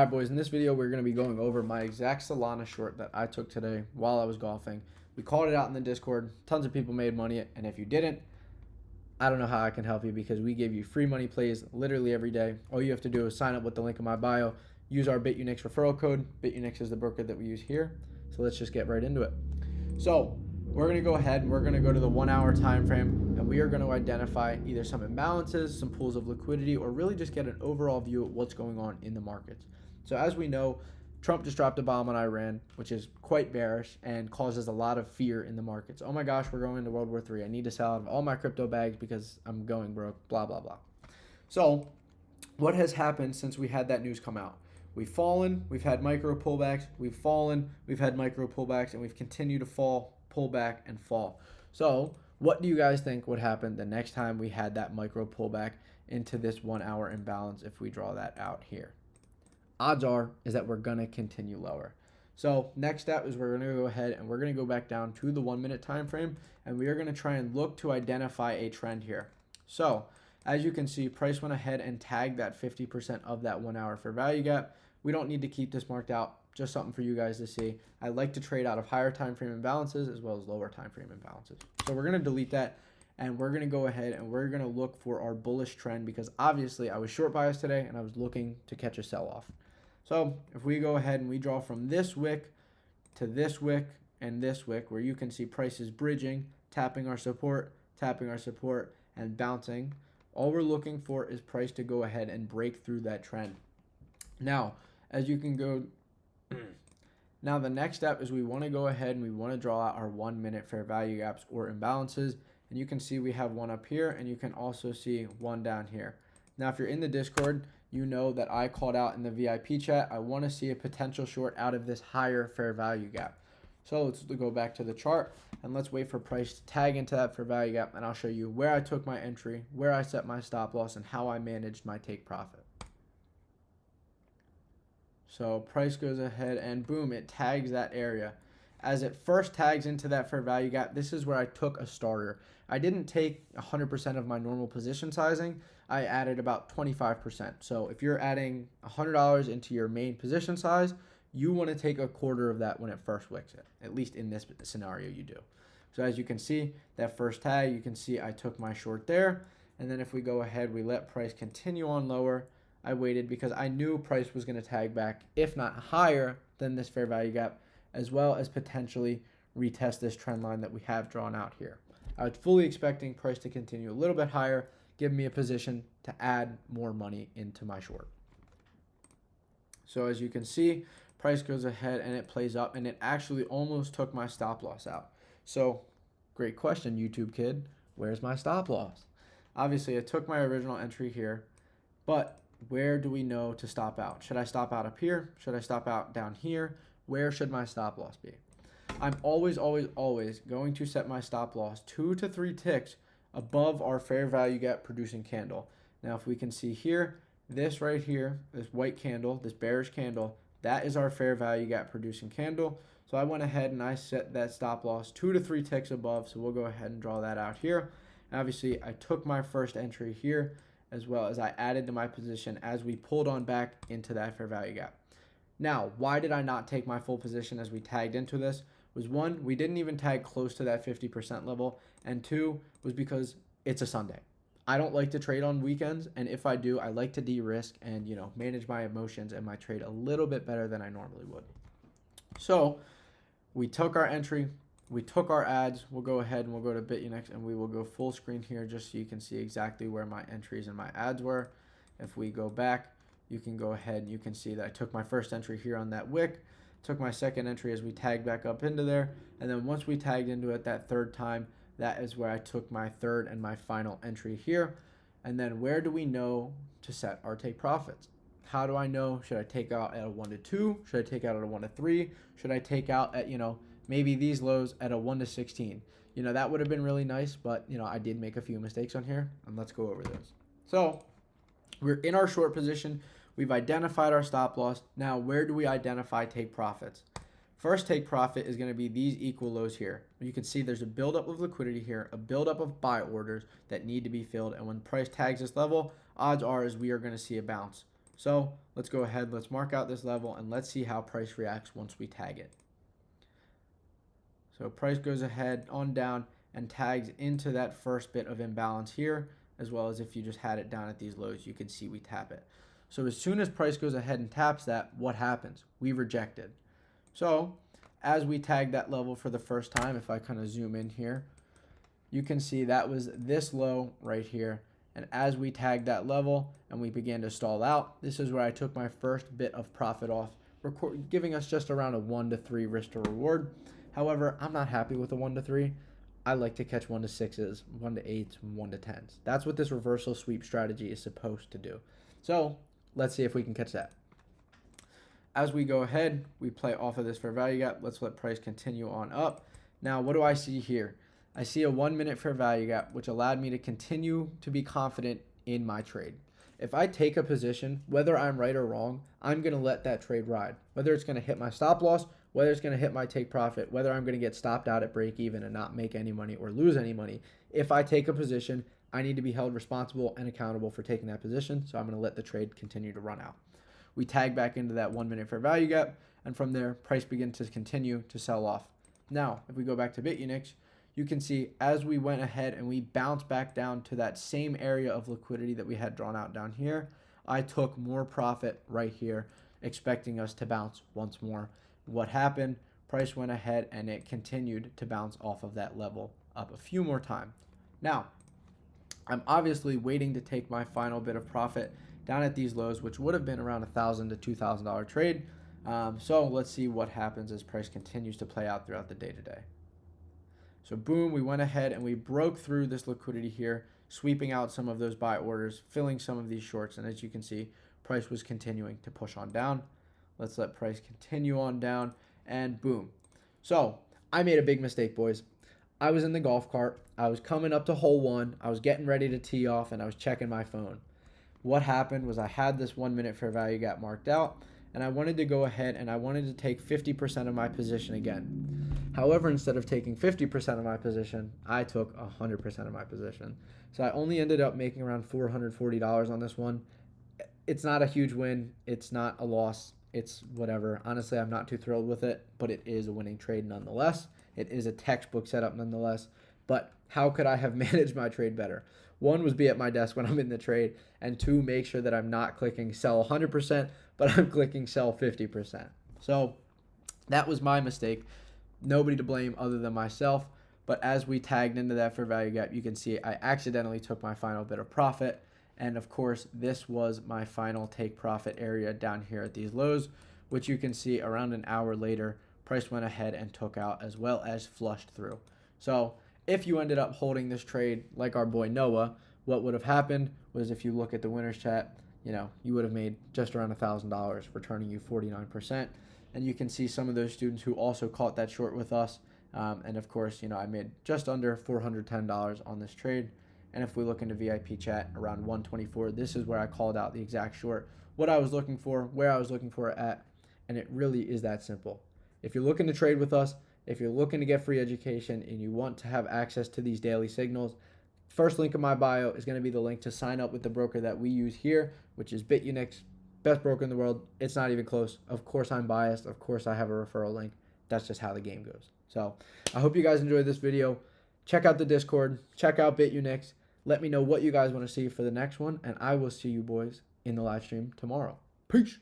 All right, boys, in this video, we're going to be going over my exact Solana short that I took today while I was golfing. We called it out in the Discord. Tons of people made money. And if you didn't, I don't know how I can help you because we give you free money plays literally every day. All you have to do is sign up with the link in my bio. Use our BitUnix referral code. BitUnix is the broker that we use here. So let's just get right into it. So we're going to go ahead and we're going to go to the 1 hour time frame, and we are going to identify either some imbalances, some pools of liquidity, or really just get an overall view of what's going on in the markets. So as we know, Trump just dropped a bomb on Iran, which is quite bearish and causes a lot of fear in the markets. Oh my gosh, we're going into World War III. I need to sell out of all my crypto bags because I'm going broke, blah, blah, blah. So what has happened since we had that news come out? We've fallen, we've had micro pullbacks, we've fallen, we've had micro pullbacks, and we've continued to fall, pull back, and fall. So what do you guys think would happen the next time we had that micro pullback into this 1 hour imbalance if we draw that out here? Odds are is that we're going to continue lower. So next step is we're going to go ahead and we're going to go back down to the 1 minute time frame, and we are going to try and look to identify a trend here. So as you can see, price went ahead and tagged that 50% of that 1 hour fair value gap. We don't need to keep this marked out, just something for you guys to see. I like to trade out of higher time frame imbalances as well as lower time frame imbalances. So we're going to delete that, and we're going to go ahead and we're going to look for our bullish trend because obviously I was short biased today and I was looking to catch a sell off. So if we go ahead and we draw from this wick to this wick and this wick, where you can see prices bridging, tapping our support, and bouncing, all we're looking for is price to go ahead and break through that trend. Now, as you can go, now the next step is we want to go ahead and we want to draw out our 1 minute fair value gaps or imbalances. And you can see we have one up here, and you can also see one down here. Now, if you're in the Discord, you know that I called out in the VIP chat, I want to see a potential short out of this higher fair value gap. So let's go back to the chart and let's wait for price to tag into that fair value gap, and I'll show you where I took my entry, where I set my stop loss, and how I managed my take profit. So price goes ahead and boom, it tags that area. As it first tags into that fair value gap, this is where I took a starter. I didn't take 100% of my normal position sizing. I added about 25%. So if you're adding $100 into your main position size, you want to take a quarter of that when it first wicks it. At least in this scenario, you do. So as you can see, that first tag, you can see I took my short there. And then if we go ahead, we let price continue on lower. I waited because I knew price was going to tag back, if not higher than this fair value gap, as well as potentially retest this trend line that we have drawn out here. I was fully expecting price to continue a little bit higher, give me a position to add more money into my short. So as you can see, price goes ahead and it plays up, and it actually almost took my stop loss out. So great question, YouTube kid, where's my stop loss? Obviously, I took my original entry here, but where do we know to stop out? Should I stop out up here? Should I stop out down here? Where should my stop loss be? I'm always going to set my stop loss 2 to 3 ticks above our fair value gap producing candle. Now, if we can see here, this right here, this white candle, this bearish candle, that is our fair value gap producing candle. So I went ahead and I set that stop loss 2 to 3 ticks above. So we'll go ahead and draw that out here. Obviously, I took my first entry here, as well as I added to my position as we pulled on back into that fair value gap. Now, why did I not take my full position as we tagged into this? Was one, we didn't even tag close to that 50% level, and two, was because it's a Sunday. I don't like to trade on weekends, and if I do, I like to de-risk and manage my emotions and my trade a little bit better than I normally would. So we took our entry, we took our ads. We'll go ahead and we'll go to BitUnix, and we will go full screen here just so you can see exactly where my entries and my ads were. If we go back, you can go ahead and you can see that I took my first entry here on that wick, took my second entry as we tagged back up into there, and then once we tagged into it that third time, that is where I took my third and my final entry here. And then where do we know to set our take profits? How do I know? Should I take out at a 1 to 2? Should I take out at a 1 to 3? Should I take out at, maybe these lows at a 1 to 16? That would have been really nice, but, I did make a few mistakes on here, and let's go over those. So we're in our short position. We've identified our stop loss. Now, where do we identify take profits? First take profit is going to be these equal lows here. You can see there's a buildup of liquidity here, a buildup of buy orders that need to be filled. And when price tags this level, odds are is we are going to see a bounce. So let's go ahead, let's mark out this level, and let's see how price reacts once we tag it. So price goes ahead on down and tags into that first bit of imbalance here, as well as if you just had it down at these lows, you can see we tap it. So as soon as price goes ahead and taps that, what happens? We reject it. So as we tag that level for the first time, if I kind of zoom in here, you can see that was this low right here. And as we tagged that level and we began to stall out, this is where I took my first bit of profit off, giving us just around a 1 to 3 risk to reward. However, I'm not happy with a 1 to 3. I like to catch 1 to 6s, 1 to 8s, 1 to 10s. That's what this reversal sweep strategy is supposed to do. So let's see if we can catch that. As we go ahead, we play off of this fair value gap. Let's let price continue on up. Now, what do I see here? I see a 1 minute fair value gap, which allowed me to continue to be confident in my trade. If I take a position, whether I'm right or wrong, I'm going to let that trade ride. Whether it's going to hit my stop loss, whether it's going to hit my take profit, whether I'm going to get stopped out at break even and not make any money or lose any money. If I take a position, I need to be held responsible and accountable for taking that position. So I'm going to let the trade continue to run out. We tag back into that 1 minute fair value gap, and from there, price begins to continue to sell off. Now, if we go back to BitUnix, you can see as we went ahead and we bounced back down to that same area of liquidity that we had drawn out down here, I took more profit right here, expecting us to bounce once more. What happened? Price went ahead and it continued to bounce off of that level up a few more times. Now, I'm obviously waiting to take my final bit of profit down at these lows, which would have been around $1,000 to $2,000 trade. So let's see what happens as price continues to play out throughout the day today. So boom, we went ahead and we broke through this liquidity here, sweeping out some of those buy orders, filling some of these shorts. And as you can see, price was continuing to push on down. Let's let price continue on down, and boom. So I made a big mistake, boys. I was in the golf cart. I was coming up to hole 1. I was getting ready to tee off, and I was checking my phone. What happened was I had this 1 minute fair value gap marked out, and I wanted to go ahead and I wanted to take 50% of my position again. However, instead of taking 50% of my position, I took 100% of my position. So I only ended up making around $440 on this one. It's not a huge win. It's not a loss. It's whatever. Honestly, I'm not too thrilled with it, but it is a winning trade nonetheless. It is a textbook setup nonetheless. But how could I have managed my trade better? 1 was be at my desk when I'm in the trade, and 2, make sure that I'm not clicking sell 100%, but I'm clicking sell 50%. So that was my mistake. Nobody to blame other than myself. But as we tagged into that fair value gap, you can see I accidentally took my final bit of profit. And of course, this was my final take profit area down here at these lows, which you can see around an hour later, price went ahead and took out as well as flushed through. So if you ended up holding this trade like our boy Noah, what would have happened was, if you look at the winners chat, you would have made just around $1,000, returning you 49%. And you can see some of those students who also caught that short with us. And of course, I made just under $410 on this trade. And if we look into VIP chat around 124, this is where I called out the exact short, what I was looking for, where I was looking for it at. And it really is that simple. If you're looking to trade with us, if you're looking to get free education and you want to have access to these daily signals, first link in my bio is going to be the link to sign up with the broker that we use here, which is BitUnix, best broker in the world. It's not even close. Of course I'm biased. Of course I have a referral link. That's just how the game goes. So I hope you guys enjoyed this video. Check out the Discord. Check out BitUnix. Let me know what you guys want to see for the next one, and I will see you boys in the live stream tomorrow. Peace.